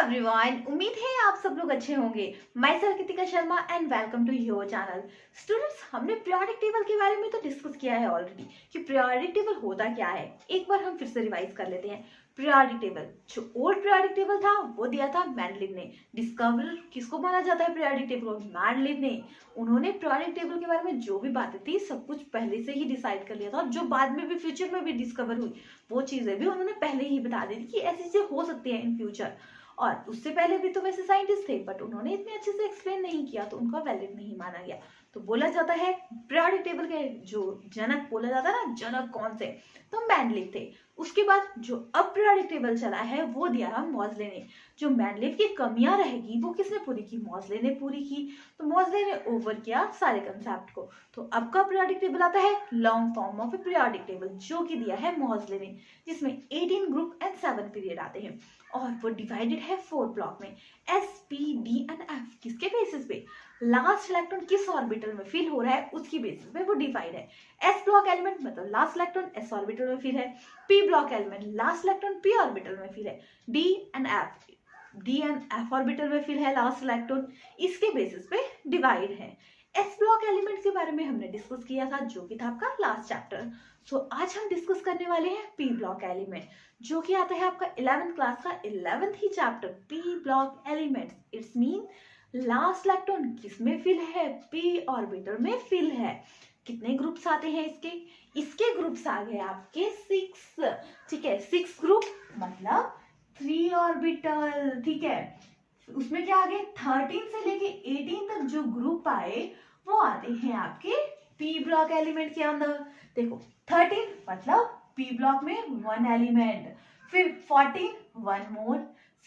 Everyone, उम्मीद है आप सब लोग अच्छे होंगे। मैं self Kritika Sharma and welcome to your channel. Students, हमने पीरियोडिक टेबल के बारे में तो डिस्कस किया है ऑलरेडी कि पीरियोडिक टेबल होता क्या है। एक बार हम फिर से रिवाइज कर लेते हैं। पीरियोडिक टेबल, जो ओल्ड पीरियोडिक टेबल था वो दिया था मेंडलीव ने। डिस्कवर किसको माना जाता है पीरियोडिक टेबल को? मेंडलीव ने। उन्होंने पीरियोडिक टेबल के बारे में जो भी बातें थी सब कुछ पहले से ही डिसाइड कर लिया था, जो बाद में भी फ्यूचर में भी डिस्कवर हुई वो चीजें भी उन्होंने पहले ही बता दी थी कि ऐसी चीजें हो सकती है इन फ्यूचर। और उससे पहले भी तो वैसे साइंटिस्ट थे, बट उन्होंने इतने अच्छे से एक्सप्लेन नहीं किया तो उनका वैलिड नहीं माना गया। तो बोला जाता है पीरियोडिक टेबल के जो जनक बोला जाता है ना, जनक कौन से? तो मेंडलीव थे। उसके बाद जो अब पीरियोडिक टेबल चला है वो दिया है मोज़ले ने। जो मेंडलीव की कमियां रहेगी वो किसने पूरी की? मोज़ले ने पूरी की। तो मोज़ले ने ओवर किया सारे कंसेप्ट को। तो अब का पीरियोडिक टेबल आता है long form of A periodic table, जो कि दिया है मोज़ले ने, जिसमें 18 ग्रुप एंड 7 पीरियड आते हैं और वो डिवाइडेड है 4 ब्लॉक में, S, P, D and F. किसके बेसिस पे? लास्ट इलेक्ट्रॉन किस ऑर्बिटल में फिल हो रहा है उसकी बेसिस पे वो डिवाइड है। एस ब्लॉक एलिमेंट मतलब लास्ट इलेक्ट्रॉन एस ऑर्बिटल में फिल है। P block element last electron P orbital में फिल है। डी एंड एफ ऑर्बिटल में फिल है लास्ट इलेक्ट्रॉन, इसके बेसिस पे डिवाइड है। एस ब्लॉक एलिमेंट के बारे में हमने डिस्कस किया था, जो कि था आपका लास्ट चैप्टर। सो आज हम डिस्कस करने वाले हैं पी ब्लॉक एलिमेंट, जो कि आता है आपका 11th क्लास का 11th he chapter, P block elements. It's mean last electron किस में फिल है? पी ऑर्बिटल में फिल है। कितने ग्रुप्स आते हैं इसके ग्रुप्स आ गए आपके 6। ठीक है, 6 ग्रुप मतलब 3 ऑर्बिटल। ठीक है, उसमें क्या आ गए? 13 से लेके 18 तक जो ग्रुप आए वो आते हैं आपके पी ब्लॉक एलिमेंट के अंदर। देखो 13 मतलब पी ब्लॉक में 1 एलिमेंट, फिर 14 1 मोर,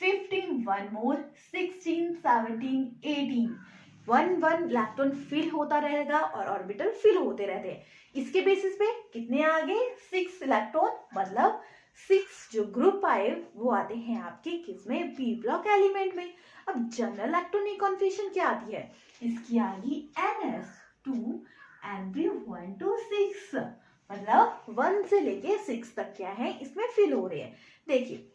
15 1 मोर, 16 17 18 1 इलेक्ट्रॉन फिल होता रहेगा और ऑर्बिटल फिल होते रहते हैं। इसके बेसिस पे कितने आ गए? 6 इलेक्ट्रॉन, मतलब 6 जो ग्रुप आए वो आते हैं आपके किसमें? पी ब्लॉक एलिमेंट में। अब जनरल इलेक्ट्रॉनिक कॉन्फिगरेशन क्या आती है इसकी? आ गई NS2 Np1 to 6, मतलब 1 से लेके 6 तक क्या है इसमें फिल हो रहे हैं। देखिए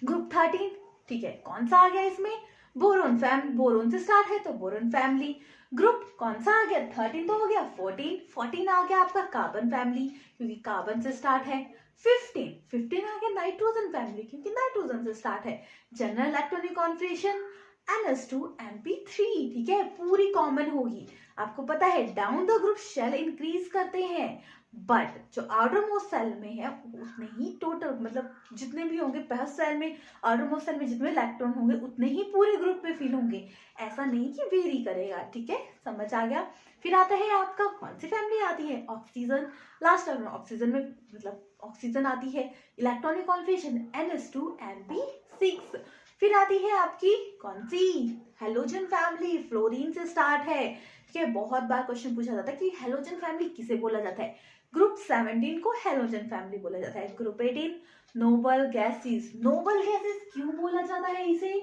ग्रुप 13, ठीक है, कौन सा आ गया इसमें? बोरोन बोरोन से स्टार्ट है तो बोरोन फैमिली। ग्रुप कौन सा आ गया? 13 तो हो गया। 14 आ गया आपका कार्बन फैमिली, क्योंकि कार्बन से स्टार्ट है। 15 आ गया नाइट्रोजन फैमिली, क्योंकि नाइट्रोजन से स्टार्ट है। General electronic configuration NS2 Np3, ठीक है, पूरी कॉमन होगी। आपको पता है down the group shell increase करते हैं, बट जो आउटर मोस्ट सेल में है उतने ही टोटल, मतलब जितने भी होंगे फर्स्ट सेल में, आउटर मोस्ट सेल में जितने इलेक्ट्रॉन होंगे उतने ही पूरे ग्रुप में फिल होंगे। ऐसा नहीं कि वेरी करेगा। ठीक है, समझ आ गया। फिर आता है आपका कौन सी फैमिली आती है? ऑक्सीजन। लास्ट ऑक्सीजन में मतलब ऑक्सीजन आती है। Electronic configuration NS2 Np6। फिर आती है आपकी कौन सी? हेलोजन फैमिली, फ्लोरीन से स्टार्ट है। ठीक है, बहुत बार क्वेश्चन पूछा जाता है कि हेलोजन फैमिली किसे बोला जाता है? ग्रुप 17 को हेलोजन फैमिली बोला जाता है। Group 18 noble gases. Noble gases क्यों बोला जाता है इसे?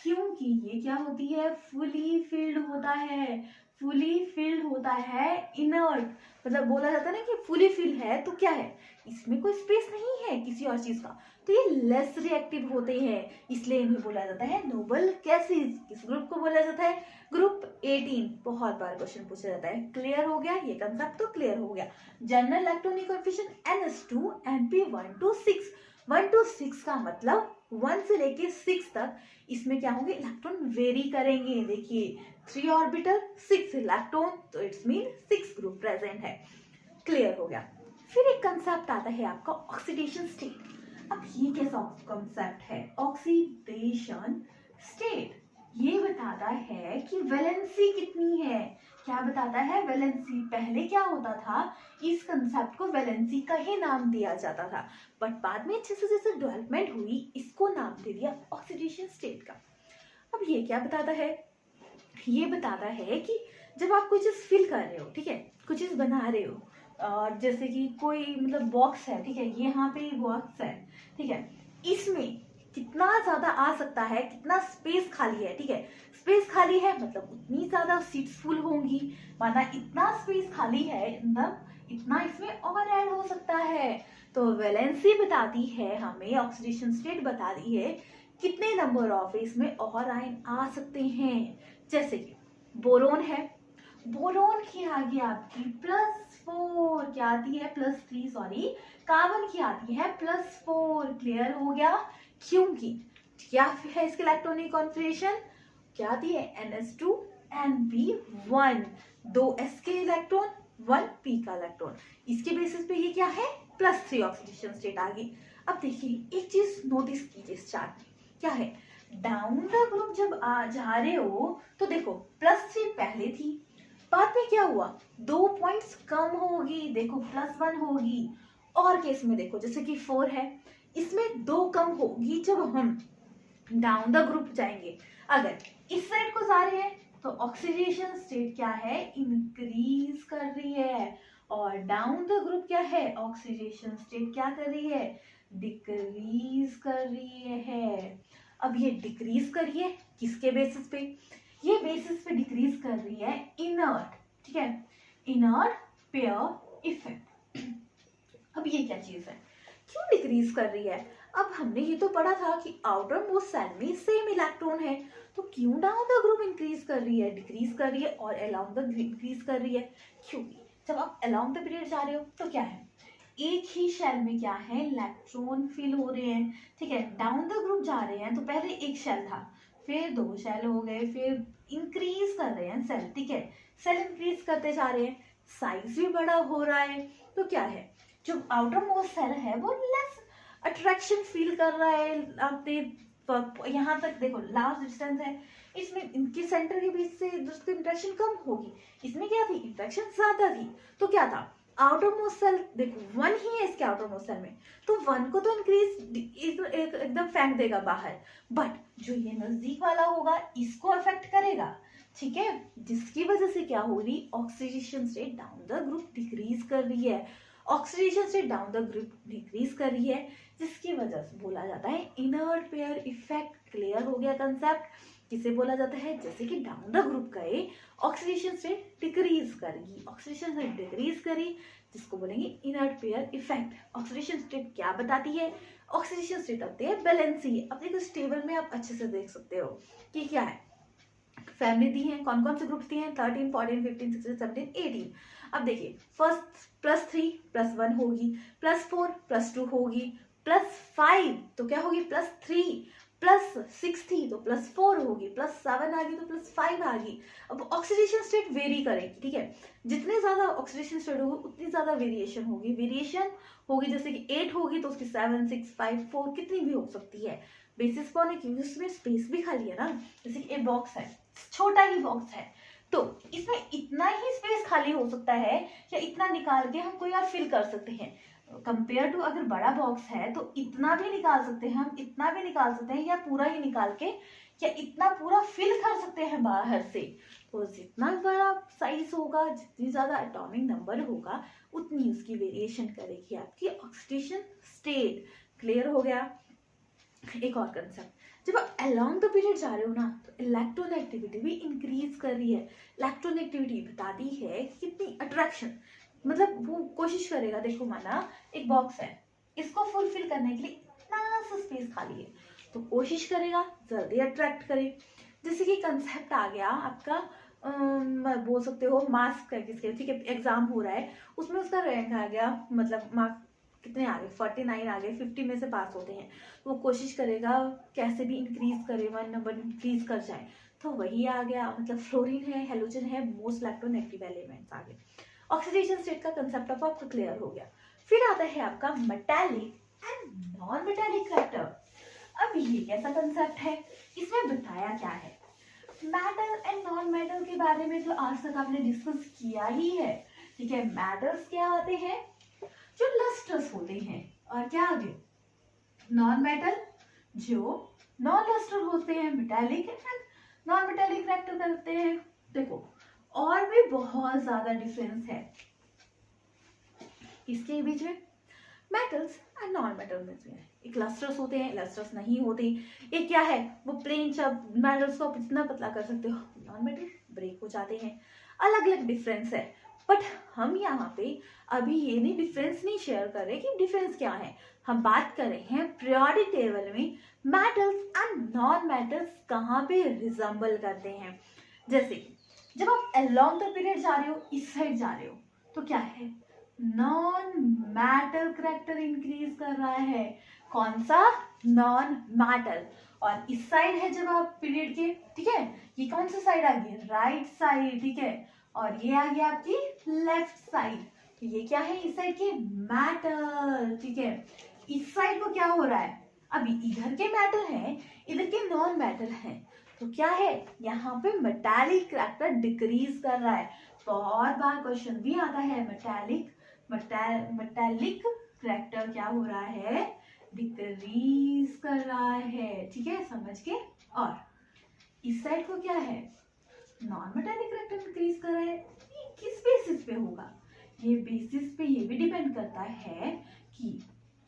क्योंकि ये क्या होती है? फुली फिल्ड होता है। फुली फिल्ड होता है, इनर्ट, मतलब बोला जाता है ना कि फुली फिल्ड है तो क्या है, इसमें कोई स्पेस नहीं है किसी और चीज का, तो ये लेस रिएक्टिव होते हैं, इसलिए इन्हें बोला जाता है नोबल गैसेस। किस ग्रुप को बोला जाता है? ग्रुप 18। बहुत बार क्वेश्चन पूछा जाता है। क्लियर हो गया ये कंसेप्ट? तो क्लियर हो गया। General electronic configuration NS2 Np1 to 6। 1 to 6 का मतलब 1 से लेके 6 तक इसमें क्या होंगे? इलेक्ट्रॉन वेरी करेंगे। देखिए 3 ऑर्बिटल 6 इलेक्ट्रॉन, तो इट्स मीन 6 ग्रुप प्रेजेंट है। क्लियर हो गया। फिर एक कंसेप्ट आता है आपका ऑक्सीडेशन स्टेट। अब ये कैसा कंसेप्ट है? ऑक्सीडेशन स्टेट ये बताता है कि वैलेंसी कितनी है। क्या बताता है? वैलेंसी। पहले क्या होता था, इस कंसेप्ट को वैलेंसी का ही नाम दिया जाता था, बट बाद में जैसे जैसे डेवलपमेंट हुई इसको नाम दे दिया ऑक्सीडेशन स्टेट का। अब ये क्या बताता है? ये बताता है कि जब आप कोई चीज फिल कर रहे हो, ठीक है, कुछ चीज बना रहे हो, और जैसे कि कोई मतलब बॉक्स है, ठीक है, ये यहाँ पे बॉक्स है, ठीक है, इसमें कितना ज्यादा आ सकता है, कितना स्पेस खाली है, ठीक है, स्पेस खाली है मतलब उतनी ज्यादा सीट्स फुल होंगी, माना इतना स्पेस खाली है, मतलब इतना इसमें और ऐड हो सकता है। तो वैलेंसी बताती है हमें, ऑक्सीडेशन स्टेट बताती है कितने नंबर ऑफ इसमें और आयन आ सकते हैं। जैसे कि बोरोन है, बोरोन की आगे आपकी +4 क्या आती है, +3 सॉरी, कार्बन की आती है +4। क्लियर हो गया, क्योंकि क्या है इसके इलेक्ट्रॉनिक कॉन्फ़िगरेशन, क्या आती है NH2 NP1, 2 s के इलेक्ट्रॉन 1 p का इलेक्ट्रॉन। इसके बेसिस पे ये क्या है, +3 ऑक्सीडेशन स्टेट आ गई। अब देखिए एक चीज नोटिस कीजिए इस चार्ट में, क्या है, डाउन द ग्रुप जब जा रहे हो तो देखो +3 पहले थी, बाद में क्या हुआ, 2 पॉइंट्स कम होगी, देखो +1 होगी। और केस में देखो जैसे कि 4 है, इसमें 2 कम होगी जब हम डाउन द ग्रुप जाएंगे। अगर इस साइड को जा रहे हैं तो ऑक्सीडेशन स्टेट क्या है, इंक्रीज कर रही है, और डाउन द ग्रुप क्या है, ऑक्सीडेशन स्टेट क्या कर रही है, डिक्रीज कर रही है। अब ये डिक्रीज कर रही है किसके बेसिस पे, ये बेसिस पे डिक्रीज कर रही है इनर्ट, ठीक है, इनर्ट पेयर इफेक्ट। अब ये क्या चीज है, क्यों डिक्रीज कर रही है। अब हमने ये तो पढ़ा था कि आउटर मोस्ट सेल में सेम इलेक्ट्रॉन है, तो क्यों डाउन द ग्रुप इंक्रीज कर रही है, डिक्रीज कर रही है, और अलोंग द इंक्रीज कर रही है, क्योंकि जब आप अलोंग द पीरियड जा रहे हो तो क्या है, एक ही शेल में क्या है, इलेक्ट्रॉन फिल हो रहे हैं, ठीक है। डाउन द ग्रुप जा रहे हैं तो पहले एक शेल था, फिर 2 शेल हो गए, फिर इंक्रीज कर रहे हैं सेल, ठीक है, सेल इंक्रीज करते जा रहे हैं, साइज भी बड़ा हो रहा है, तो क्या है, जो आउटर मोस्ट सेल है वो लेस अट्रैक्शन फील कर रहा है। आपने यहाँ तक देखो लास्ट डिस्टेंस है, इसमें इनके सेंटर के बीच से दोस्तों इंट्रैक्शन कम होगी, इसमें क्या थी, इंट्रैक्शन ज्यादा थी, तो क्या था, आउटर मोस्ट सेल देखो 1 ही है इसके आउटर मोस्ट सेल में, तो 1 को तो इंक्रीज एकदम फेंक देगा बाहर, बट जो ये नजदीक वाला होगा इसको अफेक्ट करेगा, ठीक है, जिसकी वजह से क्या हो रही, oxidation state down the group decrease कर रही है, oxidation state down the group decrease कर रही है, जिसकी वजह से बोला जाता है इनर्ट पेयर इफेक्ट। क्लियर हो गया कंसेप्ट, किसे बोला जाता है, जैसे कि डाउन द ग्रुप गए ऑक्सीडेशन स्टेट डिक्रीज करेगी, ऑक्सीडेशन स्टेट डिक्रीज करी, जिसको बोलेंगे inert pair effect. Oxidation state क्या बताती है, ऑक्सीडेशन स्टेट होती है बैलेंसी। अपने कुछ टेबल में आप अच्छे से देख सकते हो कि क्या है, फैमिली दी है, कौन कौन से ग्रुप्स दिए हैं, 13 14 15 16 17 18। अब देखिए फर्स्ट +3 +1 होगी, +4 +2 होगी, +5 तो क्या होगी, +3, +6 थी तो +4 होगी, +7 आ गई तो +5 आ गई। अब ऑक्सीडेशन स्टेट वेरी करेगी, ठीक है, जितने ज्यादा ऑक्सीडेशन स्टेट होगी उतनी ज्यादा वेरिएशन होगी, वेरिएशन होगी, जैसे कि 8 होगी तो उसकी 7 6 5 4 कितनी भी हो सकती है। बेसिस कौन है, क्योंकि उसमें स्पेस भी खाली है ना, जैसे कि एक बॉक्स है, छोटा ही बॉक्स है, तो इसमें इतना ही स्पेस खाली हो सकता है, या इतना निकाल के हम कोई और फिल कर सकते हैं। कंपेयर टू अगर बड़ा बॉक्स है तो इतना भी निकाल सकते हैं हम, इतना भी निकाल सकते हैं, या पूरा ही निकाल के या इतना पूरा फिल कर सकते हैं बाहर से। तो जितना बड़ा साइज होगा, जितनी ज्यादा एटॉमिक नंबर होगा, उतनी उसकी वेरिएशन करेगी आपकी ऑक्सीडेशन स्टेट। क्लियर हो गया। एक और कंसेप्ट, जब आप अलोंग द पीरियड जा रहे हो ना तो इलेक्ट्रॉन एक्टिविटी भी इंक्रीज कर रही है। इलेक्ट्रॉन एक्टिविटी बताती है कि कितनी अट्रैक्शन, मतलब वो कोशिश करेगा, देखो माना एक बॉक्स है, इसको फुलफिल करने के लिए इतना सा स्पेस खाली है, तो कोशिश करेगा जल्दी अट्रैक्ट करे। जैसे कि कंसेप्ट आ गया आपका बोल सकते हो मास्क का, किसके, ठीक है, एग्जाम हो रहा है, उसमें उसका रैंक आ गया, मतलब मार्क्स कितने आ गए, 49 आ गए, 50 में से पास होते हैं, वो कोशिश करेगा कैसे भी इंक्रीज करे, 1 नंबर इंक्रीज कर जाए, तो वही आ गया, मतलब फ्लोरीन है, हेलोजन है, मोस्ट इलेक्ट्रोनेगेटिव एलिमेंट्स आ गए। ऑक्सीडेशन स्टेट का कंसेप्ट ऑफ आपका क्लियर हो गया। फिर आता है आपका metallic and non metallic character. अब ये कैसा कंसेप्ट है, इसमें बताया क्या है, मेटल एंड नॉन मेटल के बारे में तो आज तक आपने डिस्कस किया ही है, ठीक है। मेटल्स क्या होते हैं, जो लस्ट्रस होते हैं, और क्या आगे, नॉन मेटल जो नॉन लस्टर होते हैं, metallic and non metallic character करते हैं। देखो और भी बहुत ज्यादा डिफरेंस है इसके बीच में, मेटल्स एंड नॉन मेटल में। एक लस्टर्स होते हैं, लस्टर्स नहीं होते। एक क्या है, वो प्लेन जब मेटल्स को आप इतना पतला कर सकते हो, नॉन मेटल ब्रेक हो जाते हैं। अलग अलग डिफरेंस है। बट हम यहाँ पे अभी ये नहीं डिफरेंस नहीं शेयर कर रहे कि डिफरेंस क्या है, हम बात कर रहे हैं पीरियोडिक टेबल में मेटल्स एंड नॉन मेटल्स कहाँ पे रिजेंबल करते हैं। जैसे कि जब आप अलोंग द पीरियड जा रहे हो, इस साइड जा रहे हो, तो क्या है, नॉन मेटल करेक्टर इंक्रीज कर रहा है। कौन सा, नॉन मेटल। और इस साइड है जब आप पीरियड के, ठीक है, ये कौन सा साइड आ गया, राइट साइड, ठीक है, और ये आ गया आपकी लेफ्ट साइड। तो ये क्या है, इस साइड के मेटल, ठीक है। इस साइड को क्या हो रहा है, अभी इधर के मेटल है, इधर के नॉन मेटल है, तो क्या है, यहाँ पे मेटालिक करेक्टर डिक्रीज कर रहा है। बहुत बार क्वेश्चन भी आता है, मेटालिक करेक्टर क्या हो रहा है, डिक्रीज कर रहा है, ठीक है, समझ के। और इस साइड को क्या है, नॉन मेटालिक करेक्टर इंक्रीज कर रहा है। ये किस बेसिस पे होगा, ये बेसिस पे ये भी डिपेंड करता है कि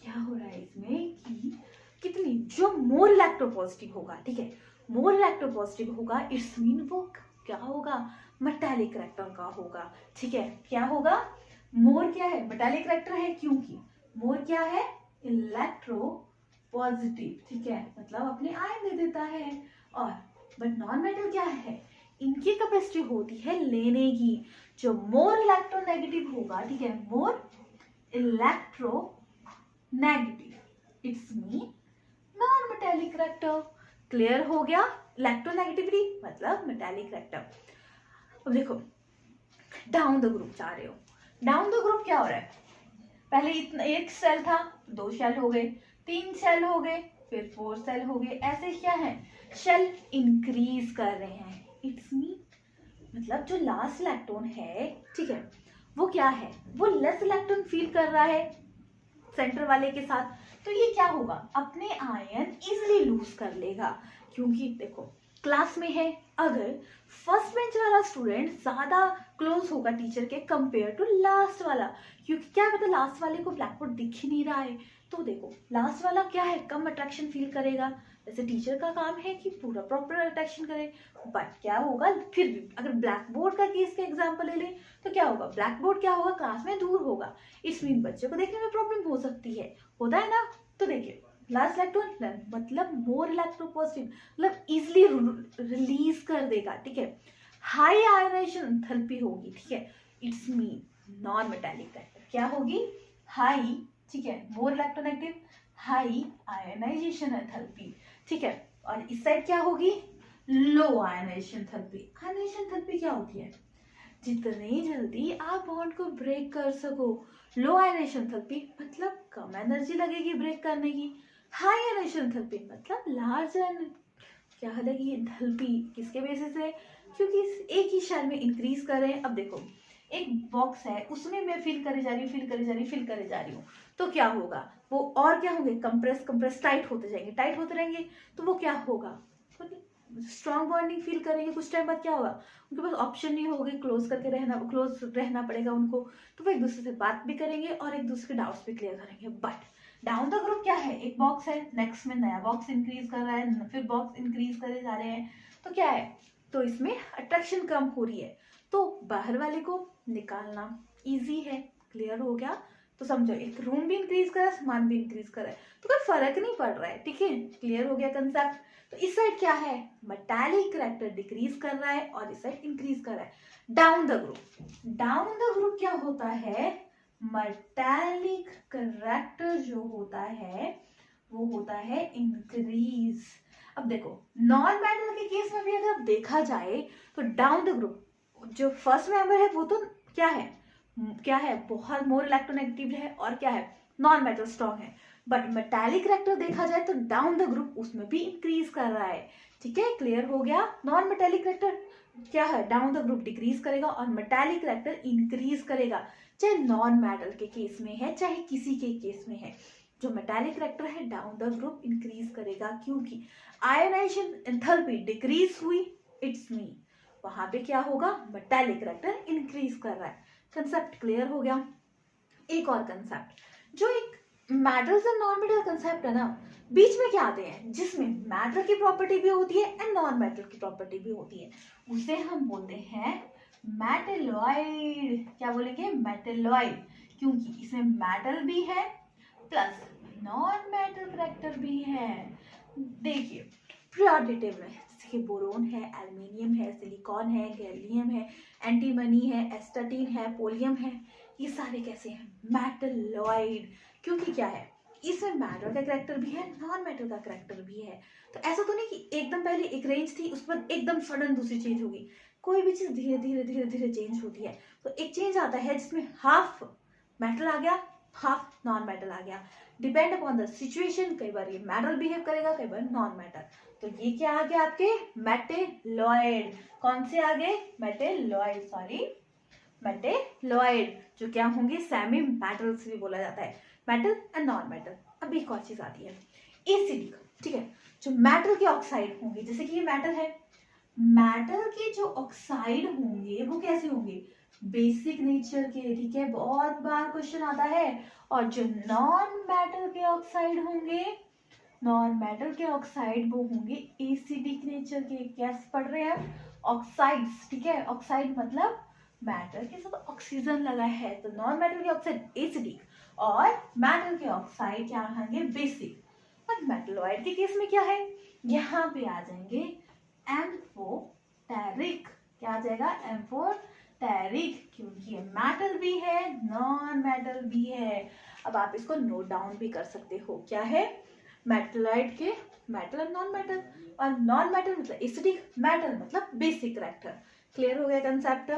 क्या हो रहा है इसमें, कि कितनी, जो मोर इलेक्ट्रोपॉजिटिव होगा, ठीक है, मोर इलेक्ट्रोपॉजिटिव होगा, इट्स मीन वो क्या होगा, मेटालिक करेक्टर का होगा, ठीक है। क्या होगा, मोर क्या है, मेटालिक करेक्टर है, क्योंकि मोर क्या है, इलेक्ट्रो पॉजिटिव, ठीक है, मतलब अपने आयन दे देता है। और बट नॉन मेटल क्या है, इनकी कैपेसिटी होती है लेने की, जो मोर इलेक्ट्रोनेगेटिव होगा, ठीक है, मोर electro negative, it's mean non metallic character. Clear हो गया, इलेक्ट्रोनेगेटिविटी मतलब मेटालिक करेक्टर। अब देखो डाउन द ग्रुप जा रहे हो, डाउन द ग्रुप क्या हो रहा है, पहले इतना एक सेल था, 2 सेल हो गए, 3 सेल हो गए, फिर 4 सेल हो गए, ऐसे क्या है, सेल इंक्रीज कर रहे हैं। इट्स मीन मतलब जो लास्ट इलेक्ट्रॉन है, ठीक है, वो क्या है, वो लेस इलेक्ट्रॉन फील कर रहा है सेंटर वाले के साथ, तो ये क्या होगा, अपने आयन इजिली लूज कर लेगा। क्योंकि देखो क्लास में है, अगर फर्स्ट बेंच वाला स्टूडेंट ज्यादा क्लोज होगा टीचर के कंपेयर टू लास्ट वाला, क्योंकि क्या पता लास्ट वाले को ब्लैक बोर्ड दिख ही नहीं रहा है, तो देखो लास्ट वाला क्या है, कम अट्रैक्शन फील करेगा। वैसे टीचर का काम है कि पूरा प्रॉपर अट्रैक्शन करे, बट क्या होगा, फिर भी अगर ब्लैक बोर्ड का केस का एग्जाम्पल ले लें, तो क्या होगा, ब्लैक बोर्ड क्या होगा, क्लास में दूर होगा, इस मीन बच्चे को देखने में प्रॉब्लम हो सकती है, होता है ना। तो देखिए लास्ट इलेक्ट्रॉन मतलब मोर इलेक्ट्रोपॉजिटिव, मतलब इजिली रिलीज कर देगा, ठीक है, हाई आयोनाइजेशन एंथैल्पी होगी, ठीक है, it's mean non metallic character क्या होगी, हाई, ठीक है, more electronegative, high ionisation enthalpy, ठीक है। और इस साइड क्या होगी, low ionization enthalpy. Ionisation enthalpy क्या होती है, जितनी जल्दी आप बॉन्ड को ब्रेक कर सको। लो आयनाइजेशन एंथैल्पी मतलब कम एनर्जी लगेगी ब्रेक करने की, हाई आयनाइजेशन एंथैल्पी मतलब लार्ज क्या लगेगी एंथैल्पी, किसके बेसिस है, क्योंकि एक ही शेल में इंक्रीज कर रहे हैं। अब देखो एक बॉक्स है, उसमें मैं फिल करे जा रही हूँ, फिल करे जा रही हूँ, तो क्या होगा, वो और क्या होंगे, कंप्रेस टाइट होते जाएंगे, टाइट होते रहेंगे, तो वो क्या होगा, स्ट्रॉन्ग बॉन्डिंग फील करेंगे। कुछ टाइम बाद क्या होगा, उनके पास ऑप्शन नहीं होगी, क्लोज रहना पड़ेगा उनको, तो वो एक दूसरे से बात भी करेंगे और एक दूसरे के डाउट्स भी क्लियर करेंगे। बट डाउन द ग्रुप क्या है, एक बॉक्स है, नेक्स्ट में नया बॉक्स इंक्रीज कर रहा है, फिर बॉक्स इंक्रीज करे जा रहे हैं, तो क्या है, तो इसमें अट्रैक्शन कम हो रही है, तो बाहर वाले को निकालना इजी है। क्लियर हो गया, तो समझो एक रूम भी इंक्रीज कर रहा है, सामान भी इंक्रीज कर रहा है, तो कोई फर्क नहीं पड़ रहा है, ठीक है। क्लियर हो गया कंसेप्ट। तो इस साइड क्या है, मेटालिक करेक्टर डिक्रीज कर रहा है और इस साइड इंक्रीज कर रहा है। डाउन द ग्रुप क्या होता है, मेटालिक करेक्टर जो होता है वो होता है इंक्रीज। अब देखो नॉन मेटल के केस में भी अगर देखा जाए तो डाउन द ग्रुप जो फर्स्ट मेंबर है वो तो क्या है बहुत मोर इलेक्ट्रोनेगेटिव है और क्या है नॉन मेटल स्ट्रॉन्ग है, बट मेटालिक करेक्टर देखा जाए तो डाउन द ग्रुप उसमें भी इंक्रीज कर रहा है, ठीक है। क्लियर हो गया, नॉन मेटालिक करेक्टर क्या है, डाउन द ग्रुप डिक्रीज करेगा और मेटालिक करेक्टर इंक्रीज करेगा, चाहे नॉन मेटल के केस में है चाहे किसी के केस में है। जो मेटालिक करेक्टर है डाउन द ग्रुप इंक्रीज करेगा, क्योंकि आयोनाइजेशन एंथैल्पी डिक्रीज हुई, इट्स मीन वहां पे क्या होगा, मेटालिक करेक्टर इंक्रीज कर रहा है। कंसेप्ट क्लियर हो गया। एक और कंसेप्ट जो एक metals and non metal concept है ना, बीच में क्या आते हैं, जिसमें मेटल की प्रॉपर्टी भी होती है एंड नॉन मेटल की प्रॉपर्टी भी होती है, उसे हम बोलते हैं मेटलॉइड, क्या बोलेंगे, मेटलॉइड, क्योंकि इसमें मेटल भी है प्लस नॉन मेटल करेक्टर भी है। देखिए पीरियोडिक में जैसे कि बोरोन है, एल्युमिनियम है, सिलिकॉन है, गैलियम है, एंटीमनी है, एस्टाटीन है, पोलियम है, ये सारे कैसे हैं, मेटलॉइड, क्योंकि क्या है, इसमें मेटल का करेक्टर भी है, नॉन मेटल का करेक्टर भी है। तो ऐसा तो नहीं कि एकदम पहले एक रेंज थी उसके बाद एकदम सडन दूसरी चेंज होगी, कोई भी चीज धीरे धीरे धीरे धीरे चेंज होती है। तो एक चेंज आता है जिसमें हाफ मेटल आ गया, हाफ नॉन मेटल आ गया, डिपेंड अपॉन द सिचुएशन, कई बार ये मेटल बिहेव करेगा, कई बार नॉन मेटल। तो ये क्या आ गया आपके, मेटेलॉइड। कौन से आ गए, मेटेलॉइड, सॉरी मेटेलॉइड, जो क्या होंगे, सेमी मेटल्स भी बोला जाता है, मेटल एंड नॉन मेटल। अब एक और चीज आती है एसिडिक, ठीक है, जो मेटल के ऑक्साइड होंगे, जैसे कि ये मेटल है, मेटल के जो ऑक्साइड होंगे वो कैसे होंगे, बेसिक नेचर के, ठीक है, बहुत बार क्वेश्चन आता है। और जो नॉन मेटल के ऑक्साइड होंगे, नॉन मेटल के ऑक्साइड वो होंगे एसिडिक नेचर के। कैसे पढ़ रहे हैं, ऑक्साइड्स, ठीक है, ऑक्साइड मतलब मेटल के साथ ऑक्सीजन लगा है, तो नॉन मेटल के ऑक्साइड एसिडिक और मेटल के ऑक्साइड क्या होंगे, बेसिक। और मेटलॉइड के केस में क्या है, यहाँ पे आ जाएंगे एम्फोटेरिक, क्या आ जाएगा, एम्फोटेरिक, क्योंकि ये मेटल भी है नॉन मेटल भी है। अब आप इसको नोट डाउन भी कर सकते हो, क्या है, मेटलॉइड के मेटल और नॉन मेटल, और नॉन मेटल मतलब एसिडिक, मेटल मतलब बेसिक करेक्टर। क्लियर हो गया कंसेप्ट।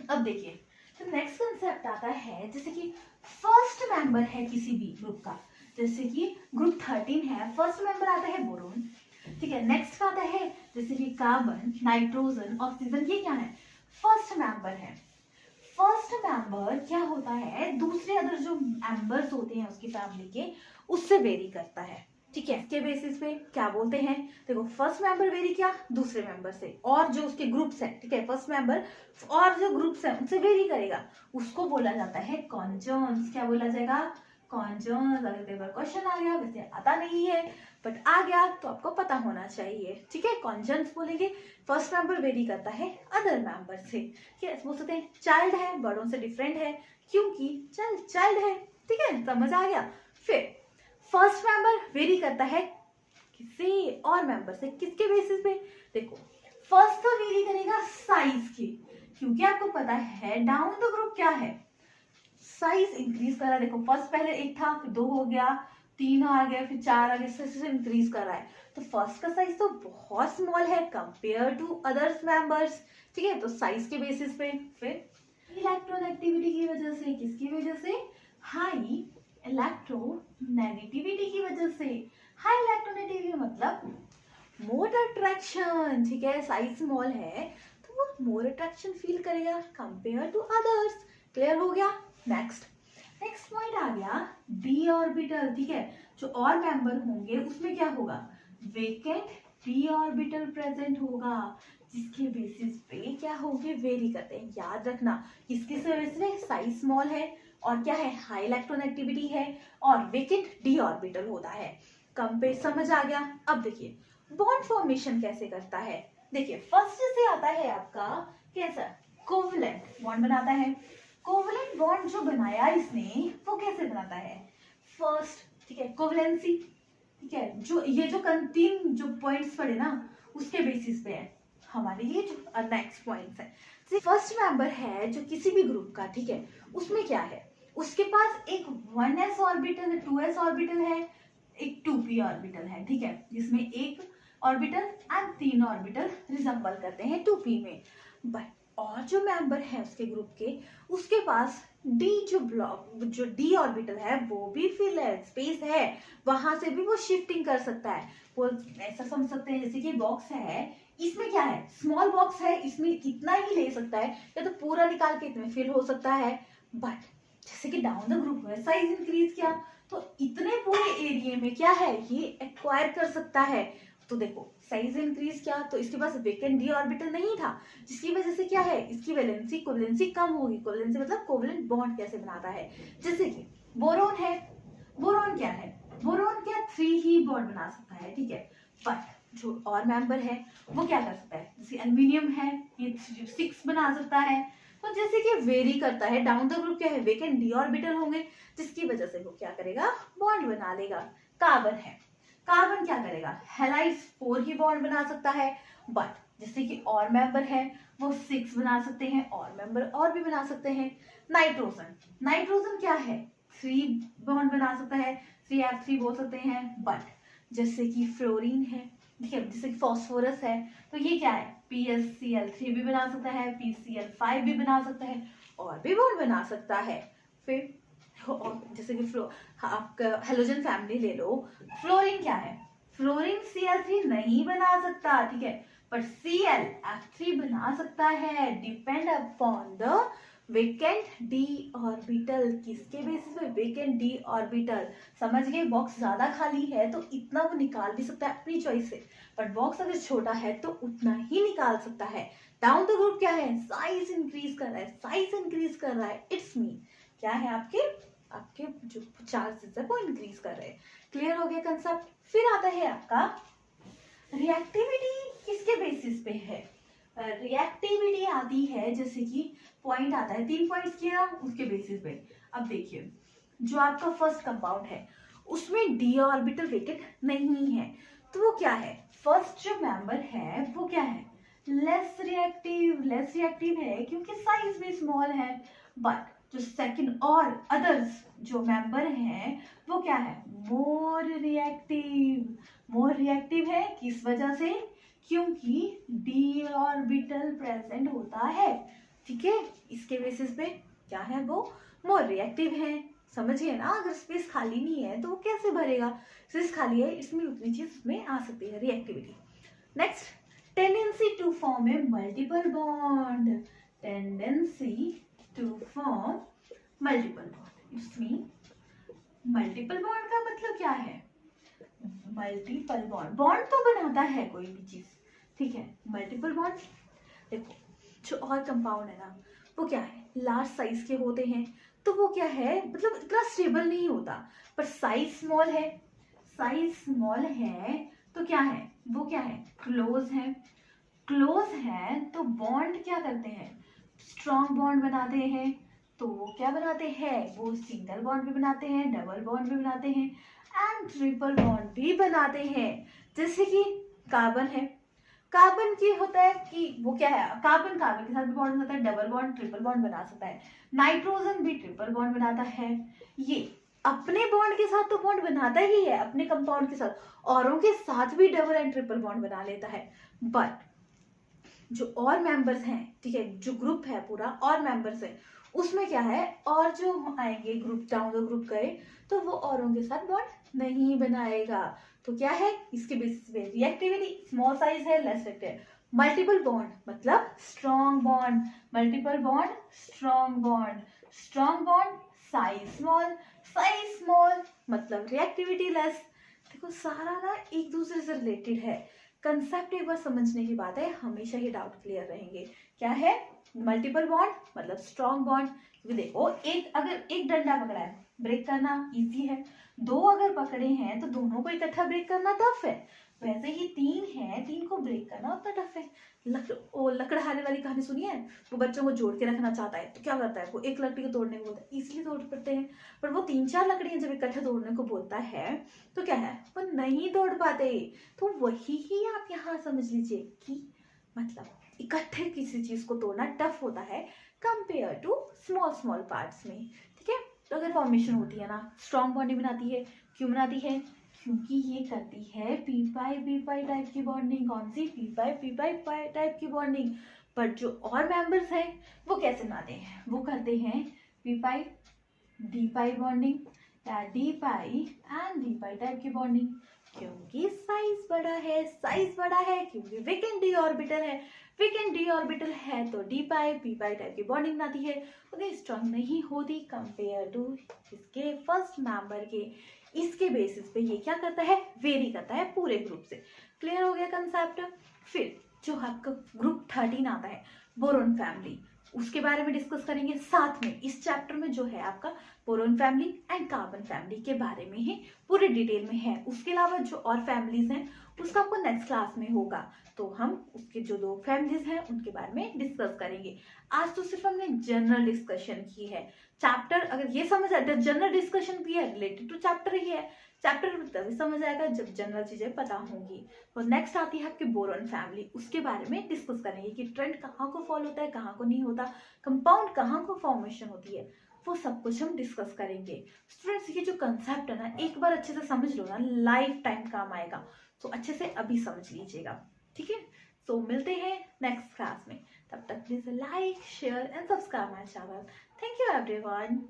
अब देखिए तो नेक्स्ट कंसेप्ट आता है, जैसे कि फर्स्ट मेंबर है किसी भी ग्रुप का, जैसे कि ग्रुप 13 है, फर्स्ट मेंबर आता है बोरोन, ठीक है, नेक्स्ट आता है जैसे कि कार्बन, नाइट्रोजन, ऑक्सीजन, ये क्या है, फर्स्ट मेंबर है। फर्स्ट मेंबर क्या होता है, दूसरे अदर जो मेंबर्स होते हैं उसकी फैमिली के, उससे वेरी करता है, ठीक है, इसके बेसिस पे क्या बोलते हैं, देखो फर्स्ट मेंबर वेरी किया दूसरे मेंबर से, और जो उसके ग्रुप्स हैं, ठीक है, फर्स्ट मेंबर और जो ग्रुप्स हैं उनसे वेरी करेगा, उसको बोला जाता है कॉन्जॉन्स। क्या बोला जाएगा, कॉन्जॉन्स। अगर कई बार क्वेश्चन आ गया, वैसे आता नहीं है बट आ गया तो आपको पता होना चाहिए, ठीक है, कॉन्जॉन्स बोलेंगे, फर्स्ट मेंबर वेरी करता है अदर मेंबर से, ठीक है, बोल सकते हैं चाइल्ड है, बड़ों से डिफरेंट है, क्योंकि चाइल्ड है, ठीक है, समझ आ गया। फिर फर्स्ट मेंबर वेरी करता है किसी और मेंबर से, किसके बेसिस पे, देखो फर्स्ट तो वेरी करेगा साइज के, क्योंकि आपको पता है डाउन द ग्रुप क्या है, साइज इंक्रीज कर रहा है। देखो फर्स्ट पहले एक था, फिर 2 हो गया, 3 आ गया, फिर 4 आ गया, ऐसे इंक्रीज कर रहा है। तो फर्स्ट का साइज तो बहुत स्मॉल है कंपेयर टू अदर्स मेंबर्स, ठीक है, तो साइज के बेसिस पे। फिर इलेक्ट्रॉन एक्टिविटी की वजह से, किसकी वजह से, हाई इलेक्ट्रोनेगेटिविटी की वजह से। हाई इलेक्ट्रोनेगेटिविटी मतलब मोर अट्रैक्शन, ठीक है, साइज स्मॉल है तो वो मोर अट्रैक्शन फील करेगा कंपेयर टू अदर्स। क्लियर हो गया। नेक्स्ट पॉइंट आ गया डी ऑर्बिटल, ठीक है, जो और मेंबर होंगे उसमें क्या होगा, वेकेंट डी ऑर्बिटल प्रेजेंट होगा, जिसके बेसिस पे क्या होंगे, वेरी करते हैं। याद रखना किसकी वजह से, साइज स्मॉल है और क्या है, हाई इलेक्ट्रॉन एक्टिविटी है और वेकेंट डी ऑर्बिटल होता है। कंपेयर, समझ आ गया। अब देखिए बॉन्ड फॉर्मेशन कैसे करता है। देखिए फर्स्ट से आता है आपका कैसा, कोवलेंट बॉन्ड बनाता है। कोवलेंट बॉन्ड जो बनाया इसने वो कैसे बनाता है, फर्स्ट, ठीक है, कोवलेंसी, ठीक है, जो ये जो तीन जो पॉइंट्स पड़े ना उसके बेसिस पे है हमारे ये जो नेक्स्ट पॉइंट्स है। फर्स्ट मेंबर है जो किसी भी ग्रुप का, ठीक है, उसमें क्या है, उसके पास एक 1s ऑर्बिटल, 2s ऑर्बिटल है, एक 2p ऑर्बिटल है, ठीक है, जिसमें एक ऑर्बिटल एंड 3 ऑर्बिटल रिजेंबल करते हैं 2p में। बट और जो मेंबर है उसके ग्रुप के, उसके पास डी जो डी ऑर्बिटल है वो भी फिल है, स्पेस है, वहां से भी वो शिफ्टिंग कर सकता है। वो ऐसा समझ सकते हैं जैसे कि बॉक्स है, इसमें क्या है, स्मॉल बॉक्स है, इसमें इतना ही ले सकता है या तो पूरा निकाल के इतने फिल हो सकता है। बट जैसे कि डाउन द ग्रुप में साइज इंक्रीज किया तो इतने पूरे एरिया में क्या है, ये एक्वायर कर सकता है। तो देखो साइज इंक्रीज किया तो इसके पास वेकेंट डी ऑर्बिटल नहीं था, जिसकी वजह से क्या है, इसकी वैलेंसी कोवलेंसी कम होगी। कोवलेंसी मतलब कोवलेंट बॉन्ड कैसे बनाता है, जैसे कि बोरोन है, बोरोन क्या है, बोरोन क्या 3 ही बॉन्ड बना सकता है, ठीक है, बट जो और मेंबर है वो क्या कर सकता है, जैसे एल्यूमिनियम है ये 6 बना सकता है। तो जैसे कि वेरी करता है, डाउन द ग्रुप क्या है, वेकेंट डी ऑर्बिटल होंगे जिसकी वजह से वो क्या करेगा, बॉन्ड बना लेगा। कार्बन है, कार्बन क्या करेगा, हैलाइड्स 4 की बॉन्ड बना सकता है, बट जैसे कि और मेंबर है वो 6 बना सकते हैं, और मेंबर और भी बना सकते हैं। नाइट्रोजन, नाइट्रोजन क्या है, 3 बॉन्ड बना सकता है, 3F3 बोल सकते हैं, बट जैसे कि फ्लोरीन है, ठीक है, जैसे कि फास्फोरस है, तो ये क्या है, PSCl3 भी बना सकता है, PCl5 भी बना सकता है, और भी बॉन्ड बना सकता है। फिर जैसे कि आपका हेलोजन फैमिली ले लो, फ्लोरीन क्या है, फ्लोरीन Cl3 नहीं बना सकता, ठीक है, पर ClF3 बना सकता है, depend upon the vacant D orbital. किसके बेसिस पे, वेकेंट डी ऑर्बिटल। समझ गए, बॉक्स ज्यादा खाली है तो इतना वो निकाल भी सकता है अपनी चॉइस से, बट बॉक्स अगर छोटा है तो उतना ही निकाल सकता है। डाउन द ग्रुप क्या है, साइज इंक्रीज कर रहा है, साइज इंक्रीज कर रहा है, इट्स मीन क्या है, आपके आपके जो चार्जेस है वो इंक्रीज कर रहे हैं। क्लियर हो गया कंसेप्ट। फिर आता है आपका रिएक्टिविटी, किसके बेसिस पे है, रिएक्टिविटी आती है, जैसे कि पॉइंट आता है, 3 पॉइंट्स किया उसके बेसिस पे। अब देखिए जो आपका फर्स्ट कंपाउंड है उसमें डी ऑर्बिटल वेकेंट नहीं है, तो वो क्या है, फर्स्ट जो मेंबर है वो क्या है, लेस रिएक्टिव, लेस रिएक्टिव है क्योंकि साइज भी स्मॉल है, बट जो सेकंड और अदर्स जो मेंबर हैं वो क्या है, मोर रिएक्टिव, मोर रिएक्टिव है, किस वजह से, क्योंकि डी ऑर्बिटल प्रेजेंट होता है, ठीक है, इसके बेसिस पे क्या है, वो मोर रिएक्टिव है। समझिए ना, अगर स्पेस खाली नहीं है तो वो कैसे भरेगा, स्पेस खाली है इसमें उतनी चीज उसमें आ सकती है, reactivity. Next, tendency to form a multiple bond, tendency to form multiple bond, it's mean multiple bond का मतलब क्या है, मल्टीपल बॉन्ड, बॉन्ड तो बनाता है कोई भी चीज, ठीक है, मल्टीपल बॉन्ड। देखो जो और कंपाउंड है ना वो क्या है, लार्ज साइज के होते हैं, तो वो क्या है, मतलब इतना स्टेबल नहीं होता, पर साइज स्मॉल है, साइज स्मॉल है तो क्या है, वो क्या है, क्लोज है, क्लोज है तो बॉन्ड क्या करते हैं, स्ट्रॉन्ग बॉन्ड बनाते हैं, तो वो क्या बनाते हैं, वो सिंगल बॉन्ड भी बनाते हैं, डबल बॉन्ड भी बनाते हैं, एंड ट्रिपल बॉन्ड भी बनाते हैं। जैसे कि कार्बन है, कार्बन की होता है कि वो क्या है, कार्बन कार्बन के साथ भी बॉन्ड होता है, डबल बॉन्ड ट्रिपल बॉन्ड बना सकता है, नाइट्रोजन भी ट्रिपल बॉन्ड बनाता है, ये अपने बॉन्ड के साथ तो बॉन्ड बनाता ही है, अपने कंपाउंड के साथ, औरों के साथ भी डबल एंड ट्रिपल बॉन्ड बना लेता है, बट जो और मेंबर्स हैं, ठीक है, जो ग्रुप है पूरा और मेंबर्स है उसमें क्या है, और जो आएंगे ग्रुप, डाउन द ग्रुप गए तो वो औरों के साथ बॉन्ड नहीं बनाएगा, तो क्या है, इसके बेसिस पे रिएक्टिविटी, स्मॉल साइज है, लेस रिएक्टिव, मल्टीपल बॉन्ड मतलब strong bond, multiple bond strong bond, strong bond size small मतलब रिएक्टिविटी लेस। देखो सारा ना एक दूसरे से रिलेटेड है, कंसेप्ट एक बार समझने की बात है, हमेशा ही डाउट क्लियर रहेंगे। क्या है, मल्टीपल बॉन्ड मतलब स्ट्रॉन्ग बॉन्ड, क्योंकि देखो एक अगर एक डंडा पकड़ा है ब्रेक करना इजी है, 2 अगर पकड़े हैं तो दोनों को इकट्ठा ब्रेक करना टफ है, वैसे ही 3 है, 3 को ब्रेक करना उतना टफ है। लकड़हारे वाली कहानी सुनी है, वो बच्चों को जोड़ के रखना चाहता है तो क्या करता है, वो एक लकड़ी को तोड़ने को बोलता है, इजिली तोड़ पड़ते हैं, पर वो 3-4 लकड़ियां जब इकट्ठे तोड़ने को बोलता है तो क्या है, वो नहीं तोड़ पाते। तो वही ही आप यहाँ समझ लीजिए कि मतलब इकट्ठे किसी चीज को तोड़ना टफ होता है compare to small small parts में, ठीक है। तो अगर फॉर्मेशन होती है ना, स्ट्रॉन्ग बॉन्डिंग बनाती है, क्यों बनाती है, क्योंकि ये करती है पी पाई टाइप की बॉन्डिंग, कौन सी, पी पाई टाइप की बॉन्डिंग। पर जो और मेंबर्स हैं वो कैसे बनाते हैं, वो करते हैं पी पाई डी पाई बॉन्डिंग या D pi and D pi type की बॉन्डिंग, क्योंकि साइज बड़ा है, साइज बड़ा है क्योंकि वेकेंट डी ऑर्बिटल है, वेकेंट डी ऑर्बिटल है तो डी पाई पी पाई टाइप की बॉन्डिंग बनाती है, उतनी स्ट्रांग नहीं होती कंपेयर टू इसके फर्स्ट मेंबर के। इसके बेसिस पे ये क्या करता है, वेरी करता है पूरे ग्रुप से। क्लियर हो गया कंसेप्ट। फिर जो आपका ग्रुप 13 आता है, बोरोन फैमिली, उसके बारे में डिस्कस करेंगे साथ में। इस चैप्टर में जो है आपका boron family and carbon family के बारे में ही पूरे डिटेल में है। उसके अलावा जो और फैमिलीज हैं उसका आपको नेक्स्ट क्लास में होगा। तो हम उसके जो दो फैमिलीज हैं उनके बारे में डिस्कस करेंगे। आज तो सिर्फ हमने जनरल डिस्कशन की है। चैप्टर अगर ये समझ आए, जनरल डिस्कशन भी है, रिलेटेड टू चैप्टर ही है। चैप्टर तभी समझ आएगा जब जनरल चीजें पता होंगी। तो नेक्स्ट आती है आपकी बोरॉन फैमिली, उसके बारे में डिस्कस करेंगे कि ट्रेंड कहाँ को फॉलो होता है, कहाँ को नहीं होता, कंपाउंड कहाँ को फॉर्मेशन होती है, वो सब कुछ हम डिस्कस करेंगे। स्टूडेंट्स ये जो कंसेप्ट है ना, एक बार अच्छे से समझ लो ना, लाइफ टाइम काम आएगा। तो अच्छे से अभी समझ लीजिएगा, ठीक है। सो मिलते हैं नेक्स्ट क्लास में, तब तक please like share and subscribe my channel. Thank you everyone.